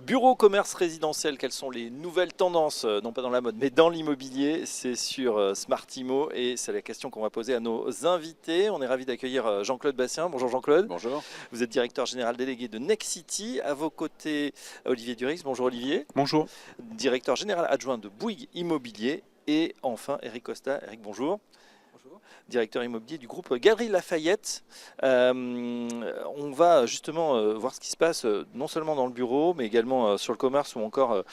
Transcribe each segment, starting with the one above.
Bureau, commerce, résidentiel, quelles sont les nouvelles tendances, non pas dans la mode, mais dans l'immobilier? C'est sur Smartimo et c'est la question qu'on va poser à nos invités. On est ravi d'accueillir Jean-Claude Bastien. Bonjour Jean-Claude. Bonjour. Vous êtes directeur général délégué de Nexity. À vos côtés, Olivier Durix. Bonjour Olivier. Bonjour. Directeur général adjoint de Bouygues Immobilier. Et enfin, Eric Costa. Eric, bonjour. Directeur immobilier du groupe Galeries Lafayette. On va justement voir ce qui se passe non seulement dans le bureau, mais également sur le commerce ou encore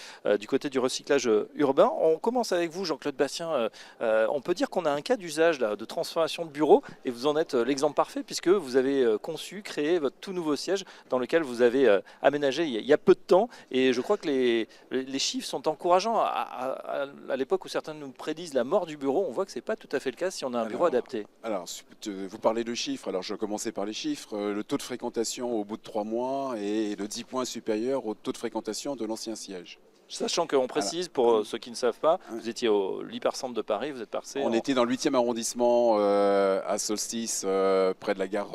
du côté du recyclage urbain. On commence avec vous, Jean-Claude Bastien. On peut dire qu'on a un cas d'usage de transformation de bureau et vous en êtes l'exemple parfait puisque vous avez conçu, créé votre tout nouveau siège dans lequel vous avez aménagé il y a peu de temps. Et je crois que les chiffres sont encourageants. À l'époque où certains nous prédisent la mort du bureau, on voit que ce n'est pas tout à fait le cas si on a un bureau adapté. Alors, vous parlez de chiffres, alors je vais commencer par les chiffres. Le taux de fréquentation au bout de 3 mois est de 10 points supérieur au taux de fréquentation de l'ancien siège. Sachant qu'on précise, pour ceux qui ne savent pas, vous étiez au l'hypercentre de Paris, vous êtes passé... On était dans le 8e arrondissement à Solstice, près de la gare,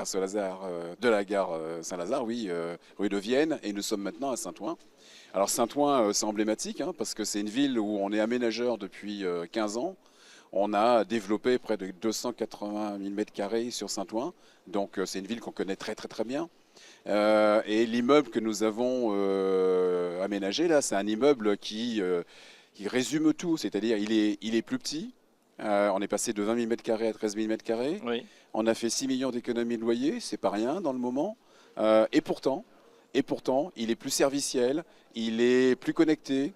Saint-Lazare, Saint-Lazare, oui, rue de Vienne, et nous sommes maintenant à Saint-Ouen. Alors Saint-Ouen, c'est emblématique, parce que c'est une ville où on est aménageur depuis 15 ans. On a développé près de 280 000 m² sur Saint-Ouen, donc c'est une ville qu'on connaît très bien. Et l'immeuble que nous avons aménagé là, c'est un immeuble qui résume tout, c'est-à-dire il est plus petit. On est passé de 20 000 m² à 13 000 m². Oui. On a fait 6 millions d'économies de loyer, c'est pas rien dans le moment. Et pourtant, il est plus serviciel, il est plus connecté.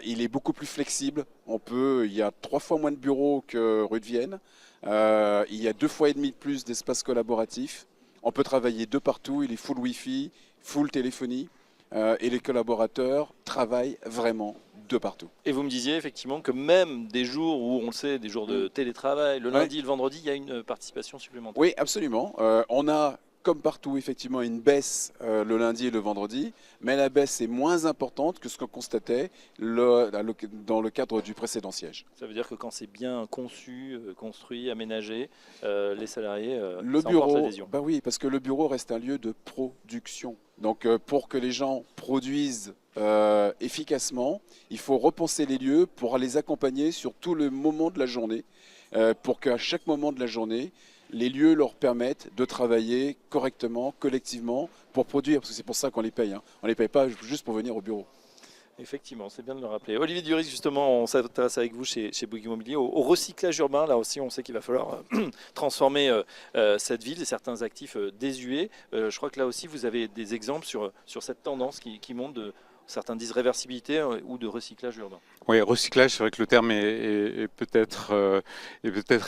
Il est beaucoup plus flexible. Il y a 3 fois moins de bureaux que rue de Vienne. Il y a 2 fois et demi de plus d'espace collaboratif. On peut travailler de partout. Il est full Wi-Fi, full téléphonie. Et les collaborateurs travaillent vraiment de partout. Et vous me disiez effectivement que même des jours où, on le sait, des jours de télétravail, le lundi et le vendredi, il y a une participation supplémentaire. Oui, absolument. On a, comme partout, effectivement, une baisse le lundi et le vendredi, mais la baisse est moins importante que ce qu'on constatait dans le cadre du précédent siège. Ça veut dire que quand c'est bien conçu, construit, aménagé, les salariés le ça bureau, emporte l'adhésion. bah oui, parce que le bureau reste un lieu de production. Donc pour que les gens produisent efficacement, il faut repenser les lieux pour les accompagner sur tout le moment de la journée, pour qu'à chaque moment de la journée, les lieux leur permettent de travailler correctement, collectivement, pour produire, parce que c'est pour ça qu'on les paye. On ne les paye pas juste pour venir au bureau. Effectivement, c'est bien de le rappeler. Olivier Durix, justement, on s'intéresse avec vous chez Bouygues Immobilier au recyclage urbain. Là aussi, on sait qu'il va falloir transformer cette ville et certains actifs désuets. Je crois que là aussi, vous avez des exemples sur cette tendance qui monte de... Certains disent réversibilité ou de recyclage urbain. Oui, recyclage, c'est vrai que le terme est peut-être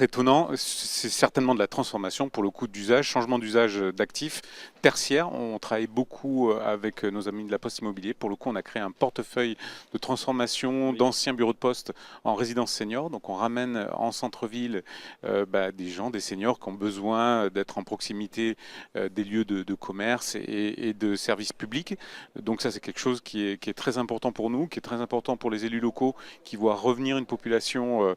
étonnant. C'est certainement de la transformation, pour le coup, d'usage, changement d'usage d'actifs tertiaires. On travaille beaucoup avec nos amis de la Poste Immobilier. Pour le coup, on a créé un portefeuille de transformation d'anciens bureaux de poste en résidence senior. Donc on ramène en centre-ville des gens, des seniors qui ont besoin d'être en proximité des lieux de commerce et de services publics. Donc ça, c'est quelque chose qui est très important pour nous, qui est très important pour les élus locaux qui voient revenir une population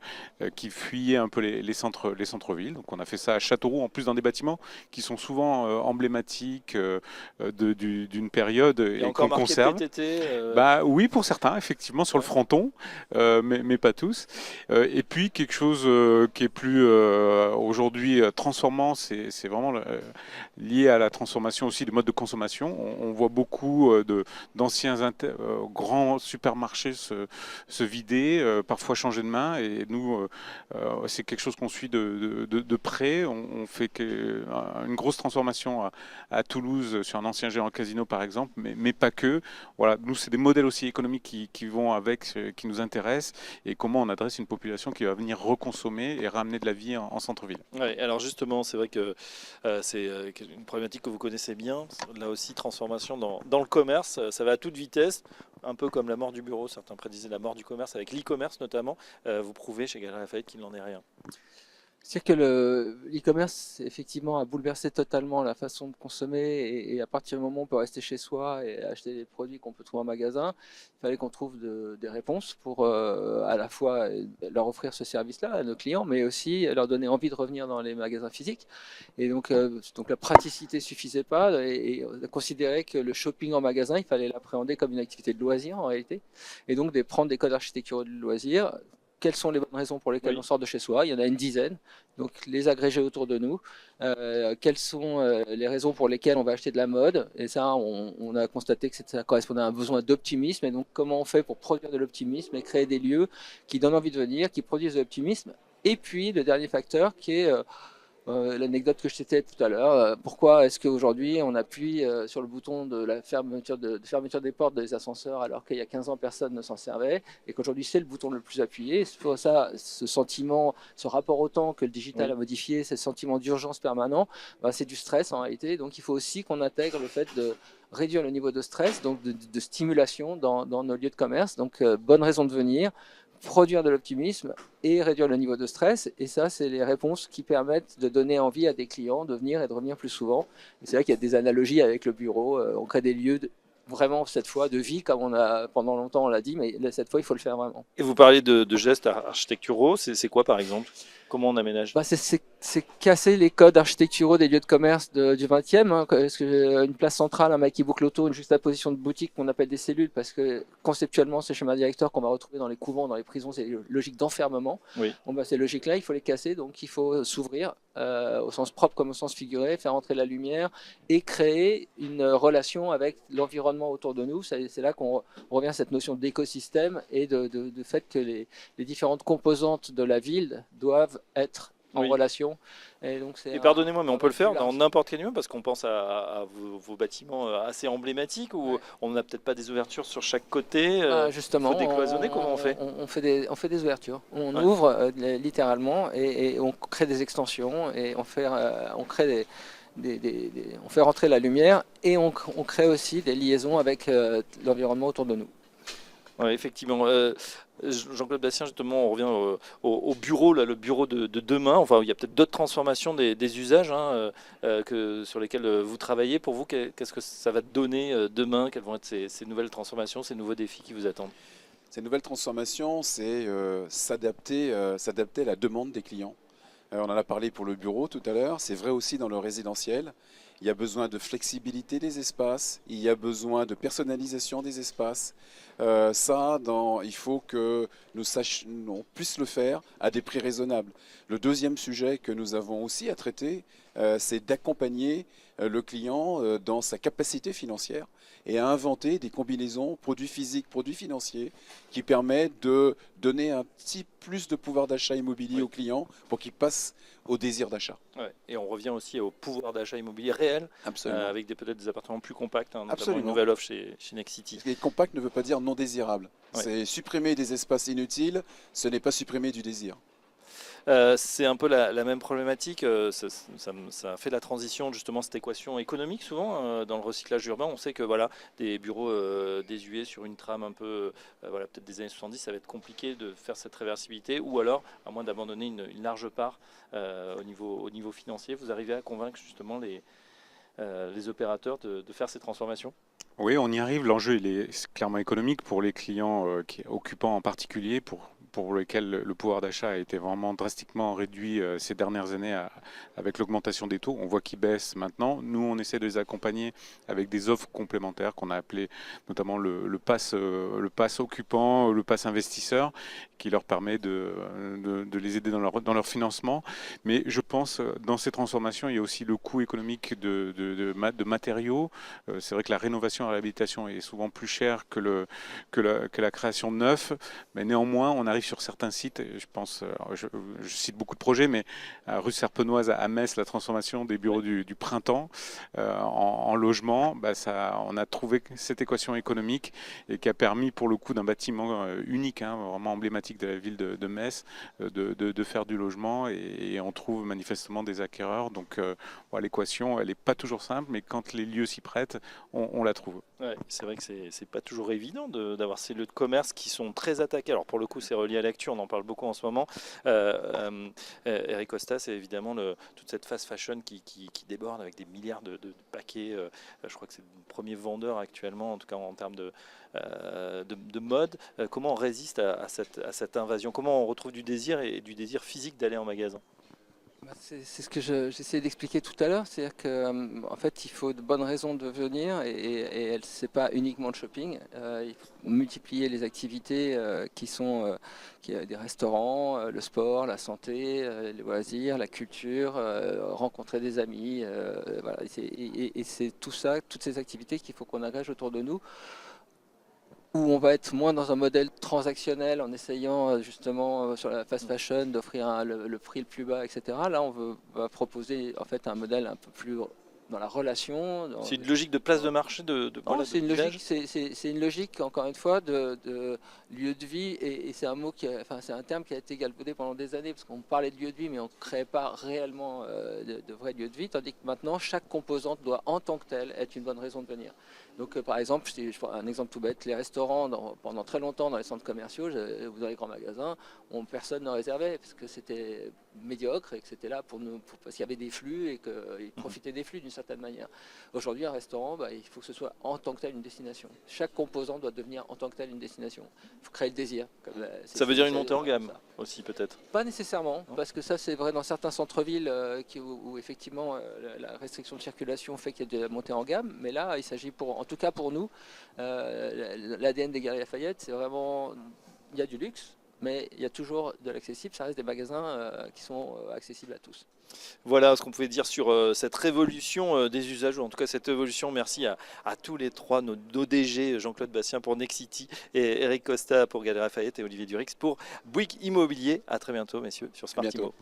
qui fuyait un peu les centres-villes. Donc on a fait ça à Châteauroux, en plus dans des bâtiments qui sont souvent emblématiques d'une période et qu'on conserve. PTT, Oui, pour certains, effectivement, sur le fronton, mais pas tous. Et puis quelque chose qui est plus aujourd'hui transformant, c'est vraiment lié à la transformation aussi des modes de consommation. On voit beaucoup d'anciens grands supermarchés se vider, parfois changer de main. Et nous, c'est quelque chose qu'on suit de près. On fait une grosse transformation à Toulouse sur un ancien géant casino, par exemple, mais pas que. Voilà, nous, c'est des modèles aussi économiques qui vont avec, qui nous intéressent, et comment on adresse une population qui va venir reconsommer et ramener de la vie en centre-ville. Ouais, alors justement, c'est vrai que c'est une problématique que vous connaissez bien. Là aussi, transformation dans le commerce, ça va à toute vitesse, un peu comme la mort du bureau. Certains prédisaient la mort du commerce avec l'e-commerce notamment. Vous prouvez chez Galeries Lafayette qu'il n'en est rien. C'est-à-dire que l'e-commerce, effectivement, a bouleversé totalement la façon de consommer et à partir du moment où on peut rester chez soi et acheter des produits qu'on peut trouver en magasin, il fallait qu'on trouve des réponses pour à la fois leur offrir ce service-là à nos clients, mais aussi leur donner envie de revenir dans les magasins physiques. Et donc la praticité suffisait pas et on a considéré que le shopping en magasin, il fallait l'appréhender comme une activité de loisir en réalité. Et donc prendre des codes architecturaux de loisirs. Quelles sont les bonnes raisons pour lesquelles Oui. on sort de chez soi? Il y en a une dizaine, donc les agréger autour de nous. Quelles sont les raisons pour lesquelles on va acheter de la mode? Et ça, on a constaté que ça correspondait à un besoin d'optimisme. Et donc, comment on fait pour produire de l'optimisme et créer des lieux qui donnent envie de venir, qui produisent de l'optimisme? Et puis, le dernier facteur qui est l'anecdote que je citais tout à l'heure, pourquoi est-ce qu'aujourd'hui on appuie sur le bouton de la fermeture, de fermeture des portes des ascenseurs alors qu'il y a 15 ans personne ne s'en servait et qu'aujourd'hui c'est le bouton le plus appuyé? C'est pour ça, ce sentiment, ce rapport au temps que le digital a modifié, ce sentiment d'urgence permanent, bah, c'est du stress en réalité. Donc il faut aussi qu'on intègre le fait de réduire le niveau de stress, donc de stimulation dans nos lieux de commerce. Donc bonne raison de venir, produire de l'optimisme et réduire le niveau de stress. Et ça, c'est les réponses qui permettent de donner envie à des clients de venir et de revenir plus souvent. Et c'est vrai qu'il y a des analogies avec le bureau. On crée des lieux vraiment, cette fois, de vie, comme on a pendant longtemps, on l'a dit, mais cette fois, il faut le faire vraiment. Et vous parlez de gestes architecturaux, c'est quoi par exemple? Comment on aménage? Bah, c'est casser les codes architecturaux des lieux de commerce du 20e. Hein, parce que une place centrale, un maquis boucle auto, une juxtaposition de boutiques qu'on appelle des cellules, parce que conceptuellement, ces schémas directeurs qu'on va retrouver dans les couvents, dans les prisons, c'est une logique d'enfermement. Oui. Bon, bah, ces logiques-là, il faut les casser, donc il faut s'ouvrir au sens propre comme au sens figuré, faire entrer la lumière et créer une relation avec l'environnement autour de nous. C'est là qu'on revient à cette notion d'écosystème et de fait que les différentes composantes de la ville doivent être en relation. Et pardonnez-moi, mais on peut le faire dans n'importe quel lieu parce qu'on pense à vos bâtiments assez emblématiques où on n'a peut-être pas des ouvertures sur chaque côté. Justement, faut décloisonner, comment on fait? On fait des ouvertures. On ouvre littéralement et on crée des extensions et on crée on fait rentrer la lumière et on crée aussi des liaisons avec l'environnement autour de nous. Oui, effectivement. Jean-Claude Bastien, justement, on revient au bureau, là, le bureau de demain. Enfin, il y a peut-être d'autres transformations des usages sur lesquels vous travaillez. Pour vous, qu'est-ce que ça va donner demain? Quelles vont être ces nouvelles transformations, ces nouveaux défis qui vous attendent? Ces nouvelles transformations, c'est s'adapter à la demande des clients. On en a parlé pour le bureau tout à l'heure. C'est vrai aussi dans le résidentiel. Il y a besoin de flexibilité des espaces, il y a besoin de personnalisation des espaces. Il faut que on puisse le faire à des prix raisonnables. Le deuxième sujet que nous avons aussi à traiter, c'est d'accompagner le client dans sa capacité financière et à inventer des combinaisons produits physiques, produits financiers qui permettent de donner un petit plus de pouvoir d'achat immobilier au client pour qu'il passe au désir d'achat. Ouais. Et on revient aussi au pouvoir d'achat immobilier réel, avec peut-être des appartements plus compacts, notamment une nouvelle offre chez Nexity. Et compact ne veut pas dire non désirable. C'est supprimer des espaces inutiles, ce n'est pas supprimer du désir. C'est un peu la même problématique. Ça fait la transition, justement, cette équation économique, souvent, dans le recyclage urbain. On sait que voilà, des bureaux désuets sur une trame un peu, peut-être des années 70, ça va être compliqué de faire cette réversibilité, ou alors, à moins d'abandonner une large part au niveau financier, vous arrivez à convaincre justement les opérateurs de faire ces transformations? Oui, on y arrive. L'enjeu, il est clairement économique pour les clients occupants en particulier, pour lesquels le pouvoir d'achat a été vraiment drastiquement réduit ces dernières années avec l'augmentation des taux. On voit qu'ils baissent maintenant. Nous, on essaie de les accompagner avec des offres complémentaires qu'on a appelées notamment le pass occupant, le pass investisseur, qui leur permet de les aider dans leur financement. Mais je pense, dans ces transformations, il y a aussi le coût économique de matériaux. C'est vrai que la rénovation et la réhabilitation est souvent plus chère que la création de neuf, mais néanmoins, on arrive sur certains sites, je pense, je cite beaucoup de projets, mais à rue Serpenoise à Metz, la transformation des bureaux du printemps en logement, on a trouvé cette équation économique et qui a permis, pour le coup, d'un bâtiment unique, vraiment emblématique de la ville de Metz, de faire du logement, et on trouve manifestement des acquéreurs. Donc l'équation, elle n'est pas toujours simple, mais quand les lieux s'y prêtent, on la trouve. Ouais, c'est vrai que c'est pas toujours évident d'avoir ces lieux de commerce qui sont très attaqués. Alors pour le coup, c'est relié à l'actu, on en parle beaucoup en ce moment. Eric Costa, c'est évidemment toute cette fast fashion qui déborde avec des milliards de paquets. Je crois que c'est le premier vendeur actuellement, en tout cas en termes de mode. Comment on résiste à cette invasion? Comment on retrouve du désir et du désir physique d'aller en magasin? C'est ce que j'essayais d'expliquer tout à l'heure, c'est-à-dire qu'en fait il faut de bonnes raisons de venir et c'est pas uniquement le shopping. Il faut multiplier les activités des restaurants, le sport, la santé, les loisirs, la culture, rencontrer des amis. Voilà. Et c'est tout ça, toutes ces activités qu'il faut qu'on agrège autour de nous, où on va être moins dans un modèle transactionnel en essayant justement sur la fast fashion d'offrir le prix le plus bas, etc. Là, va proposer en fait un modèle un peu plus dans la relation. C'est une logique de place de marché Non, voilà, c'est une village. logique, c'est une logique encore une fois de lieu de vie et c'est un mot enfin c'est un terme qui a été galvaudé pendant des années parce qu'on parlait de lieu de vie mais on ne créait pas réellement de vrais lieux de vie, tandis que maintenant chaque composante doit en tant que telle être une bonne raison de venir. Donc par exemple, je prends un exemple tout bête, les restaurants pendant très longtemps dans les centres commerciaux ou dans les grands magasins, personne ne réservait parce que c'était médiocre et que c'était là parce qu'il y avait des flux et qu'ils profitaient des flux d'une certaine manière. Aujourd'hui, un restaurant, il faut que ce soit en tant que tel une destination. Chaque composant doit devenir en tant que tel une destination. Il faut créer le désir. Ça veut dire une montée en gamme aussi peut-être? Pas nécessairement, parce que ça c'est vrai dans certains centres-villes où effectivement la restriction de circulation fait qu'il y a de la montée en gamme, mais là il s'agit en tout cas pour nous, l'ADN des Galeries Lafayette, c'est vraiment, il y a du luxe, mais il y a toujours de l'accessible, ça reste des magasins qui sont accessibles à tous. Voilà ce qu'on pouvait dire sur cette révolution des usages, ou en tout cas cette évolution. Merci à tous les trois, nos DG, Jean-Claude Bastien pour Nexity, et Eric Costa pour Galeries Lafayette et Olivier Durix pour Bouygues Immobilier. À très bientôt, messieurs, sur Smart Immo.